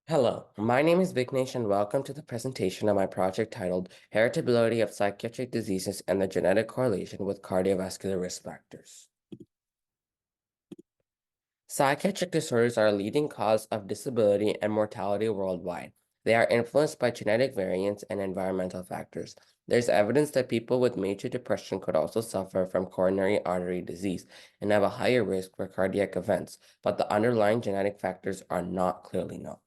Hello, my name is Vignesh and welcome to the presentation of my project titled Heritability of Psychiatric Diseases and the Genetic Correlation with Cardiovascular Risk Factors. Psychiatric disorders are a leading cause of disability and mortality worldwide. They are influenced by genetic variants and environmental factors. There's evidence that people with major depression could also suffer from coronary artery disease and have a higher risk for cardiac events, but the underlying genetic factors are not clearly known.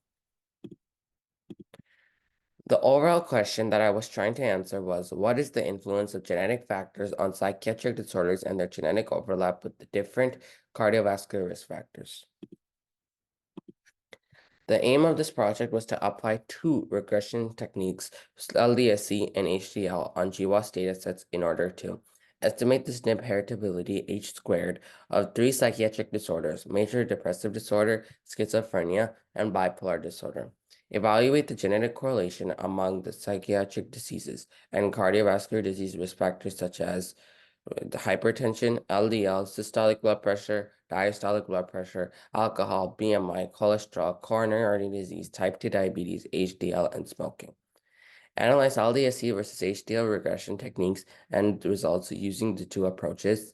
The overall question that I was trying to answer was, what is the influence of genetic factors on psychiatric disorders and their genetic overlap with the different cardiovascular risk factors? The aim of this project was to apply two regression techniques, LDSC and HDL, on GWAS datasets in order to estimate the SNP heritability H squared of three psychiatric disorders: major depressive disorder, schizophrenia, and bipolar disorder. Evaluate the genetic correlation among the psychiatric diseases and cardiovascular disease risk factors such as the hypertension, LDL, systolic blood pressure, diastolic blood pressure, alcohol, BMI, cholesterol, coronary artery disease, type 2 diabetes, HDL, and smoking. Analyze LDSC versus HDL regression techniques and results using the two approaches.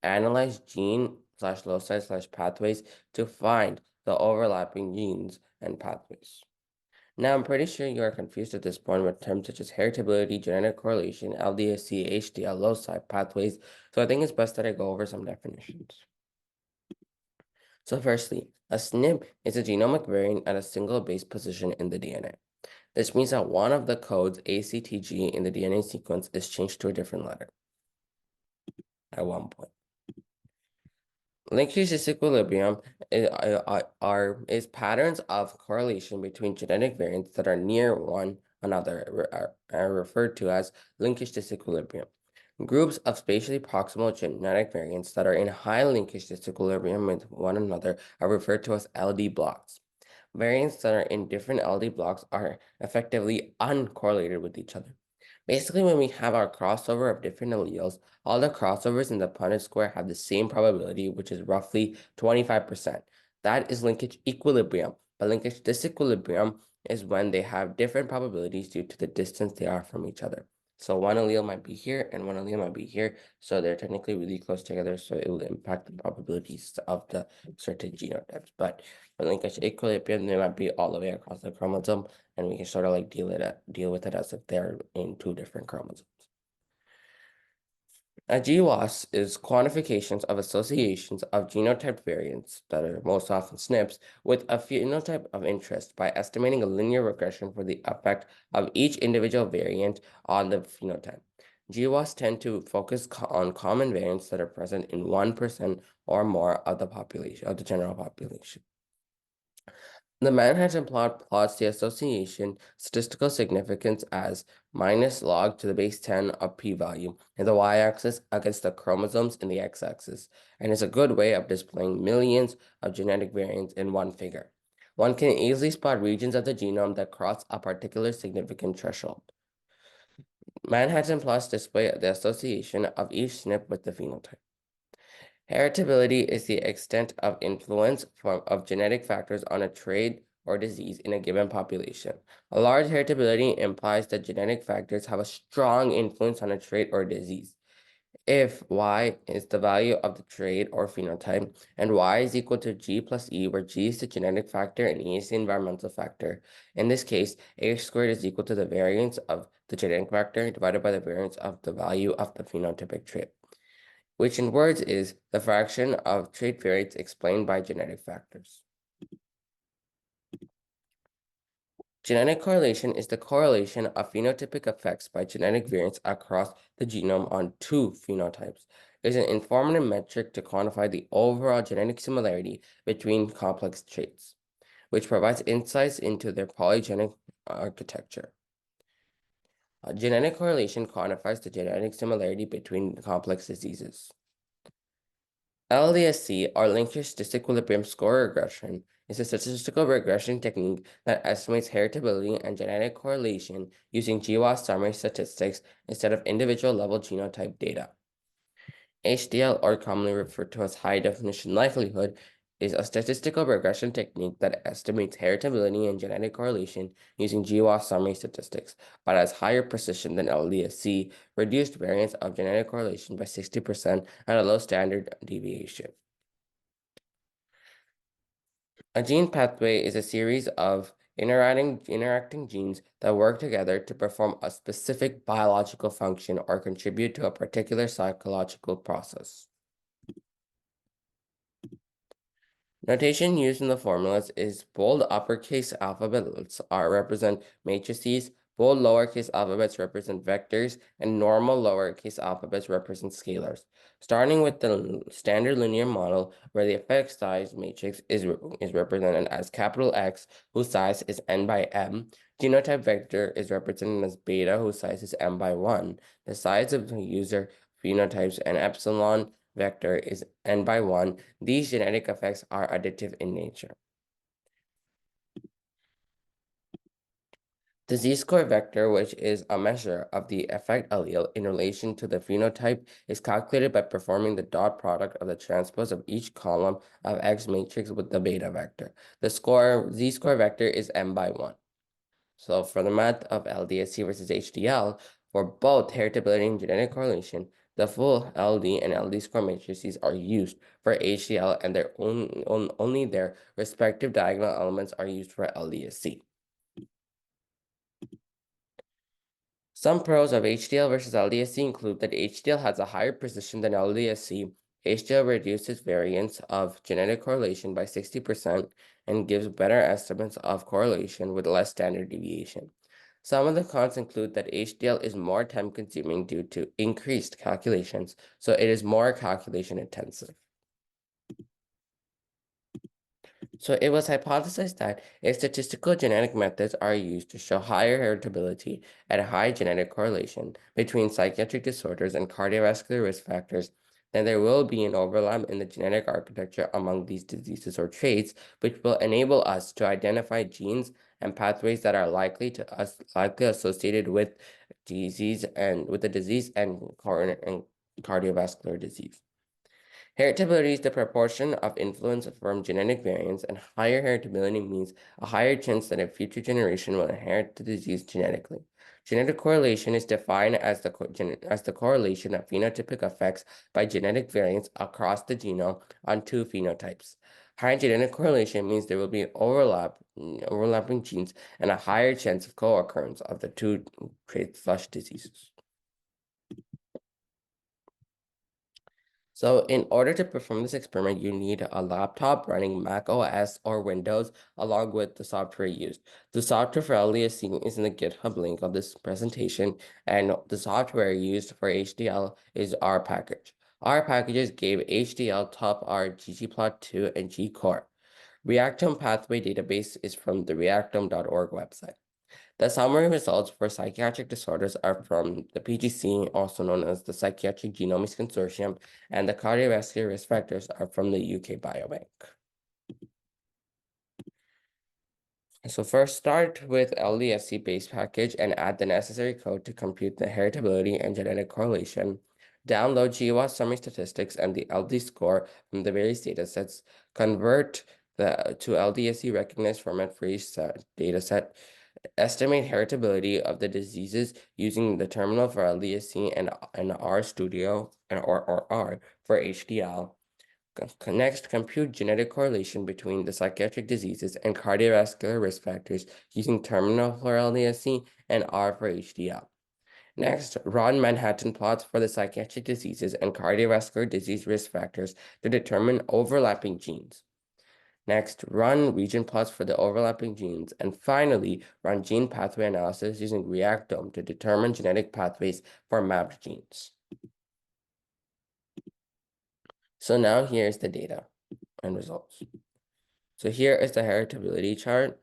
Analyze gene/loci/pathways to find the overlapping genes and pathways. Now, I'm pretty sure you are confused at this point with terms such as heritability, genetic correlation, LDSC, HDL, loci, pathways, so I think it's best that I go over some definitions. So firstly, a SNP is a genomic variant at a single base position in the DNA. This means that one of the codes ACTG in the DNA sequence is changed to a different letter at one point. Linkage disequilibrium is patterns of correlation between genetic variants that are near one another are referred to as linkage disequilibrium. Groups of spatially proximal genetic variants that are in high linkage disequilibrium with one another are referred to as LD blocks. Variants that are in different LD blocks are effectively uncorrelated with each other. Basically, when we have our crossover of different alleles, all the crossovers in the Punnett square have the same probability, which is roughly 25%. That is linkage equilibrium, but linkage disequilibrium is when they have different probabilities due to the distance they are from each other. So one allele might be here and one allele might be here, so they're technically really close together, so it will impact the probabilities of the certain genotypes. But for linkage equilibrium, they might be all the way across the chromosome, and we can sort of like deal with it as if they're in two different chromosomes. A GWAS is quantifications of associations of genotype variants that are most often SNPs with a phenotype of interest by estimating a linear regression for the effect of each individual variant on the phenotype. GWAS tend to focus on common variants that are present in 1% or more of the population, of the general population. The Manhattan plot plots the association statistical significance as minus log to the base 10 of p-value in the y-axis against the chromosomes in the x-axis, and is a good way of displaying millions of genetic variants in one figure. One can easily spot regions of the genome that cross a particular significant threshold. Manhattan plots display the association of each SNP with the phenotype. Heritability is the extent of influence of genetic factors on a trait or disease in a given population. A large heritability implies that genetic factors have a strong influence on a trait or disease. If Y is the value of the trait or phenotype, and Y is equal to G plus E, where G is the genetic factor and E is the environmental factor. In this case, H squared is equal to the variance of the genetic factor divided by the variance of the value of the phenotypic trait, which in words is the fraction of trait variants explained by genetic factors. Genetic correlation is the correlation of phenotypic effects by genetic variants across the genome on two phenotypes. It is an informative metric to quantify the overall genetic similarity between complex traits, which provides insights into their polygenic architecture. Genetic correlation quantifies the genetic similarity between complex diseases. LDSC, or linkage disequilibrium score regression, is a statistical regression technique that estimates heritability and genetic correlation using GWAS summary statistics instead of individual level genotype data. HDL, or commonly referred to as high definition likelihood, is a statistical regression technique that estimates heritability and genetic correlation using GWAS summary statistics, but has higher precision than LDSC, reduced variance of genetic correlation by 60%, and a low standard deviation. A gene pathway is a series of interacting genes that work together to perform a specific biological function or contribute to a particular psychological process. Notation used in the formulas is bold uppercase alphabets represent matrices, bold lowercase alphabets represent vectors, and normal lowercase alphabets represent scalars. Starting with the standard linear model, where the effect size matrix is represented as capital X, whose size is n by m. Genotype vector is represented as beta, whose size is m by 1. The size of the user phenotypes and epsilon vector is n by 1. These genetic effects are additive in nature. The z-score vector, which is a measure of the effect allele in relation to the phenotype, is calculated by performing the dot product of the transpose of each column of X matrix with the beta vector. The z-score vector is m by 1. So for the math of LDSC versus HDL, for both heritability and genetic correlation, the full LD and LD score matrices are used for HDL, and only their respective diagonal elements are used for LDSC. Some pros of HDL versus LDSC include that HDL has a higher precision than LDSC. HDL reduces variance of genetic correlation by 60% and gives better estimates of correlation with less standard deviation. Some of the cons include that HDL is more time-consuming due to increased calculations, so it is more calculation intensive. So it was hypothesized that if statistical genetic methods are used to show higher heritability and high genetic correlation between psychiatric disorders and cardiovascular risk factors, then there will be an overlap in the genetic architecture among these diseases or traits, which will enable us to identify genes and pathways that are likely associated with disease and with the disease and cardiovascular disease. Heritability is the proportion of influence from genetic variants, and higher heritability means a higher chance that a future generation will inherit the disease genetically. Genetic correlation is defined as the correlation of phenotypic effects by genetic variants across the genome on two phenotypes. High genetic correlation means there will be overlapping genes and a higher chance of co-occurrence of the two traits/diseases. So in order to perform this experiment, you need a laptop running Mac OS or Windows along with the software used. The software for LDSC is in the GitHub link of this presentation, and the software used for HDL is R package. R packages gave HDL, TopR, ggplot2, and gcore. Reactome pathway database is from the reactome.org website. The summary results for psychiatric disorders are from the PGC, also known as the Psychiatric Genomics Consortium, and the cardiovascular risk factors are from the UK Biobank. So first, start with LDSC base package and add the necessary code to compute the heritability and genetic correlation. Download GWAS summary statistics and the LD score from the various datasets. Convert to LDSC recognized format for each dataset. Estimate heritability of the diseases using the terminal for LDSC and RStudio or R for HDL. Next, compute genetic correlation between the psychiatric diseases and cardiovascular risk factors using terminal for LDSC and R for HDL. Next, run Manhattan plots for the psychiatric diseases and cardiovascular disease risk factors to determine overlapping genes. Next, run region plots for the overlapping genes. And finally, run gene pathway analysis using Reactome to determine genetic pathways for mapped genes. So now here's the data and results. So here is the heritability chart.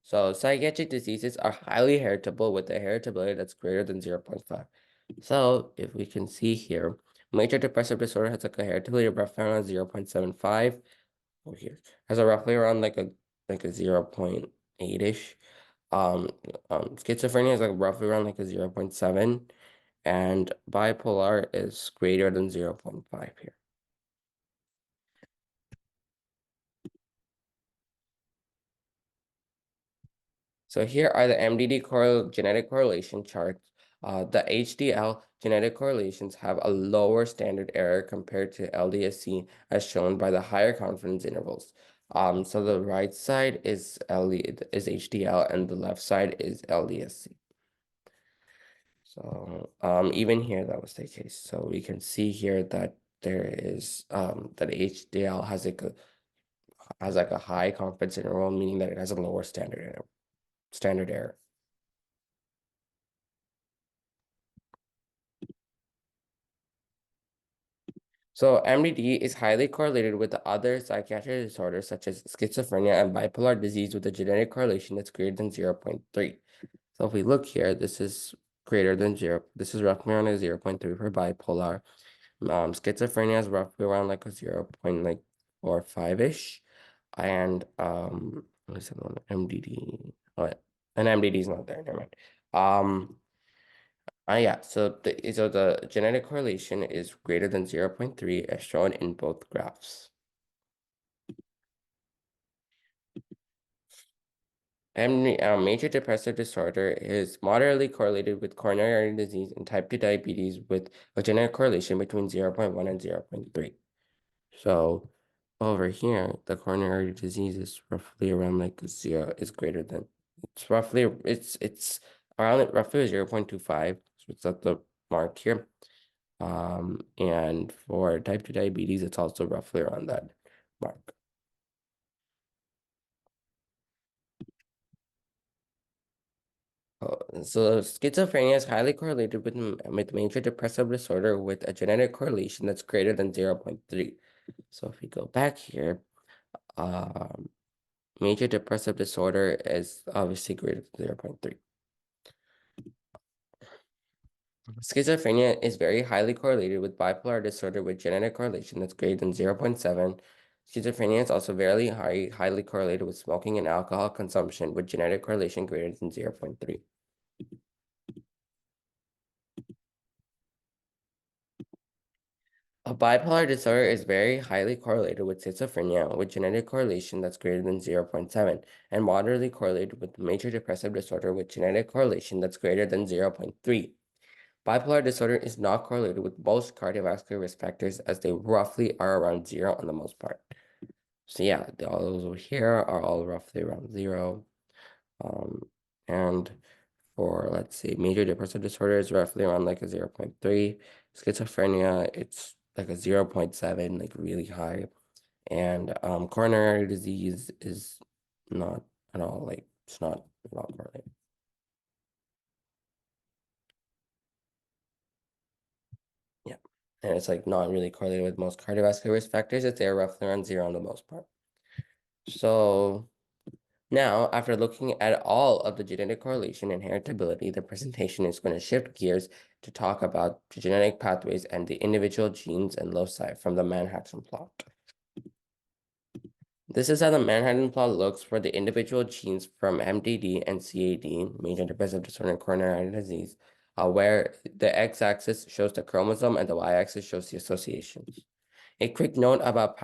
So psychiatric diseases are highly heritable with a heritability that's greater than 0.5. So if we can see here, major depressive disorder has a heritability of roughly around 0.75. Over here has a roughly around like a 0.8-ish. Schizophrenia is like roughly around like a 0.7, and bipolar is greater than 0.5 here. So here are the MDD genetic correlation charts. The HDL genetic correlations have a lower standard error compared to LDSC, as shown by the higher confidence intervals. So the right side is HDL and the left side is LDSC. So even here that was the case. So we can see here that there is that HDL has like a high confidence interval, meaning that it has a lower standard error. So MDD is highly correlated with the other psychiatric disorders such as schizophrenia and bipolar disease with a genetic correlation that's greater than 0.3. So if we look here, this is greater than 0. This is roughly around a 0.3 for bipolar. Schizophrenia is roughly around like a 0.45-ish. And what is the one? MDD. Oh, and MDD is not there, never mind. Yeah, so the genetic correlation is greater than 0.3 as shown in both graphs. And major depressive disorder is moderately correlated with coronary artery disease and type 2 diabetes with a genetic correlation between 0.1 and 0.3. So over here, the coronary artery disease is roughly around like 0, is greater than, it's around roughly 0.25, so it's at the mark here. And for type 2 diabetes, it's also roughly around that mark. So schizophrenia is highly correlated with major depressive disorder with a genetic correlation that's greater than 0.3. So if we go back here, major depressive disorder is obviously greater than 0.3. Schizophrenia is very highly correlated with bipolar disorder with genetic correlation that's greater than 0.7. Schizophrenia is also very highly correlated with smoking and alcohol consumption with genetic correlation greater than 0.3. A bipolar disorder is very highly correlated with schizophrenia with genetic correlation that's greater than 0.7 and moderately correlated with major depressive disorder with genetic correlation that's greater than 0.3. Bipolar disorder is not correlated with most cardiovascular risk factors as they roughly are around 0 on the most part. So yeah, all those over here are all roughly around 0. And for, let's see, major depressive disorder is roughly around like a 0.3. Schizophrenia, it's like a 0.7, like really high. And coronary disease is not at all, like it's not at all correlated. Yeah. And it's like not really correlated with most cardiovascular risk factors, if they're roughly around 0 on the most part. So now, after looking at all of the genetic correlation and heritability, the presentation is going to shift gears to talk about the genetic pathways and the individual genes and loci from the Manhattan plot. This is how the Manhattan plot looks for the individual genes from MDD and CAD, major depressive disorder and coronary artery disease, where the x-axis shows the chromosome and the y-axis shows the associations. A quick note about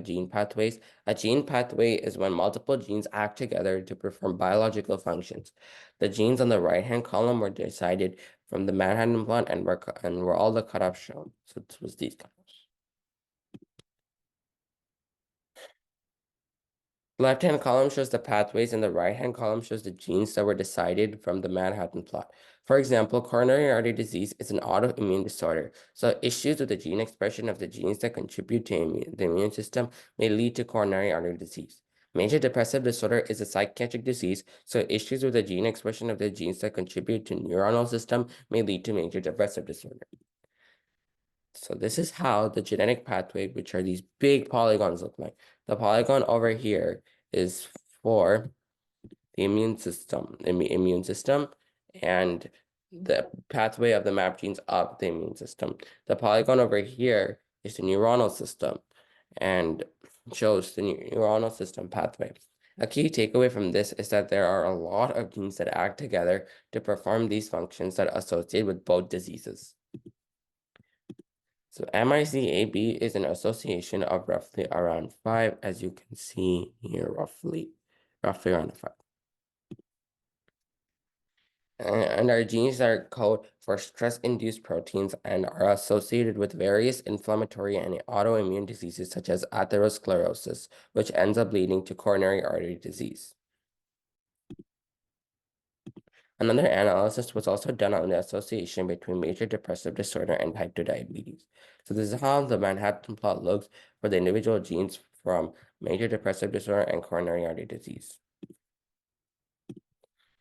gene pathways. A gene pathway is when multiple genes act together to perform biological functions. The genes on the right-hand column were decided from the Manhattan plot and were all the cutoffs shown. So this was these cutoffs. The left-hand column shows the pathways and the right-hand column shows the genes that were decided from the Manhattan plot. For example, coronary artery disease is an autoimmune disorder, so issues with the gene expression of the genes that contribute to the immune system may lead to coronary artery disease. Major depressive disorder is a psychiatric disease, so issues with the gene expression of the genes that contribute to neuronal system may lead to major depressive disorder. So this is how the genetic pathway, which are these big polygons, look like. The polygon over here is for the immune system, and the pathway of the map genes of the immune system. The polygon over here is the neuronal system and shows the neuronal system pathway. A key takeaway from this is that there are a lot of genes that act together to perform these functions that associate with both diseases. So MICAB is an association of roughly around 5, as you can see here, roughly around 5. And our genes are code for stress-induced proteins and are associated with various inflammatory and autoimmune diseases such as atherosclerosis, which ends up leading to coronary artery disease. Another analysis was also done on the association between major depressive disorder and type 2 diabetes. So this is how the Manhattan plot looks for the individual genes from major depressive disorder and coronary artery disease.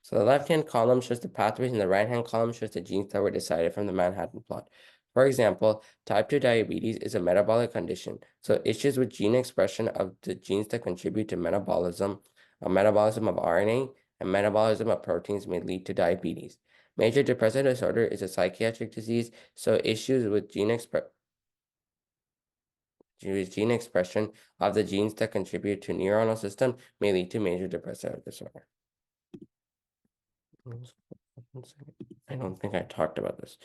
So the left-hand column shows the pathways and the right-hand column shows the genes that were decided from the Manhattan plot. For example, type 2 diabetes is a metabolic condition. So issues with gene expression of the genes that contribute to metabolism of RNA, and metabolism of proteins may lead to diabetes. Major depressive disorder is a psychiatric disease, so issues with gene expression of the genes that contribute to neuronal system may lead to major depressive disorder. I don't think I talked about this.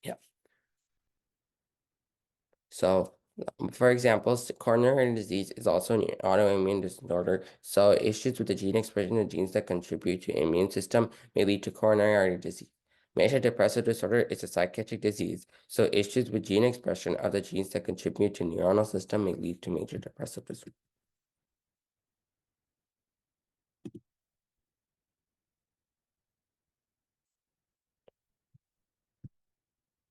Yeah. So, for example, coronary disease is also an autoimmune disorder. So, issues with the gene expression of genes that contribute to immune system may lead to coronary artery disease. Major depressive disorder is a psychiatric disease. So, issues with gene expression of the genes that contribute to neuronal system may lead to major depressive disorder.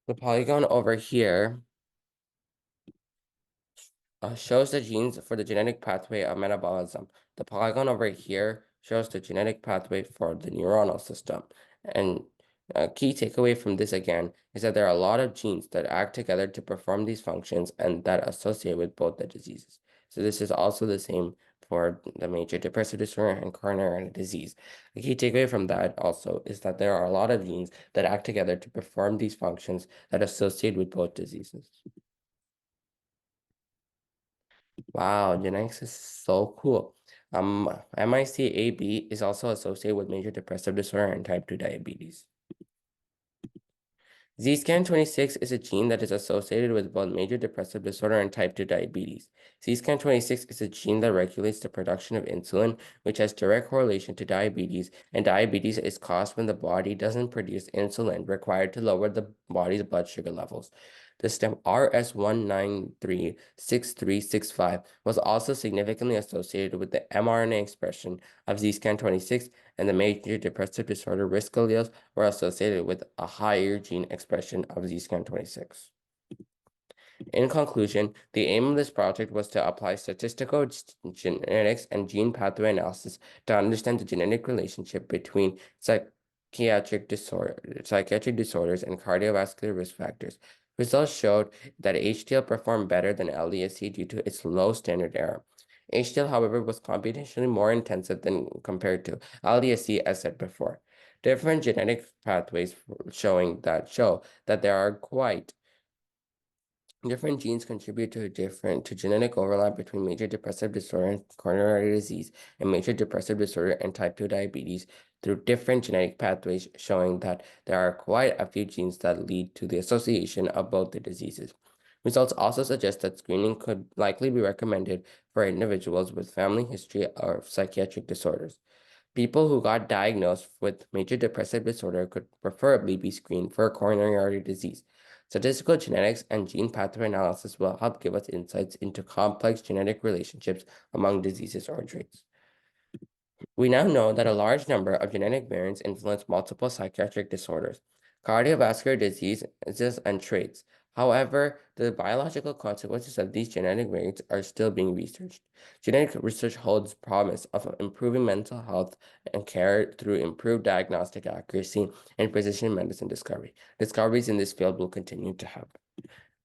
The polygon over here shows the genes for the genetic pathway of metabolism. The polygon over here shows the genetic pathway for the neuronal system. And a key takeaway from this again is that there are a lot of genes that act together to perform these functions and that associate with both the diseases. So this is also the same for the major depressive disorder and coronary disease. The key takeaway from that also is that there are a lot of genes that act together to perform these functions that associate with both diseases. Wow, genetics is so cool. MICAB is also associated with major depressive disorder and type 2 diabetes. ZScan26 is a gene that is associated with both major depressive disorder and type 2 diabetes. ZScan26 is a gene that regulates the production of insulin, which has direct correlation to diabetes, and diabetes is caused when the body doesn't produce insulin required to lower the body's blood sugar levels. The stem RS1936365 was also significantly associated with the mRNA expression of ZScan26, and the major depressive disorder risk alleles were associated with a higher gene expression of ZScan26. In conclusion, the aim of this project was to apply statistical genetics and gene pathway analysis to understand the genetic relationship between psychiatric disorders and cardiovascular risk factors. Results showed that HDL performed better than LDSC due to its low standard error. HDL, however, was computationally more intensive than compared to LDSC, as said before. Different genetic pathways show that there are quite different genes contribute to genetic overlap between major depressive disorder and coronary disease and major depressive disorder and type 2 diabetes through different genetic pathways, showing that there are quite a few genes that lead to the association of both the diseases. Results also suggest that screening could likely be recommended for individuals with family history of psychiatric disorders. People who got diagnosed with major depressive disorder could preferably be screened for coronary artery disease. Statistical genetics and gene pathway analysis will help give us insights into complex genetic relationships among diseases or traits. We now know that a large number of genetic variants influence multiple psychiatric disorders, cardiovascular diseases, and traits. However, the biological consequences of these genetic variants are still being researched. Genetic research holds promise of improving mental health and care through improved diagnostic accuracy and precision medicine discovery. Discoveries in this field will continue to happen.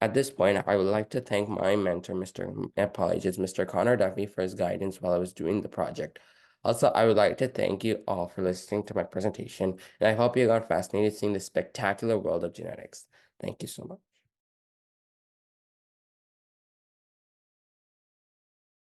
At this point, I would like to thank my mentor, Mr. Connor Duffy, for his guidance while I was doing the project. Also, I would like to thank you all for listening to my presentation, and I hope you got fascinated seeing the spectacular world of genetics. Thank you so much.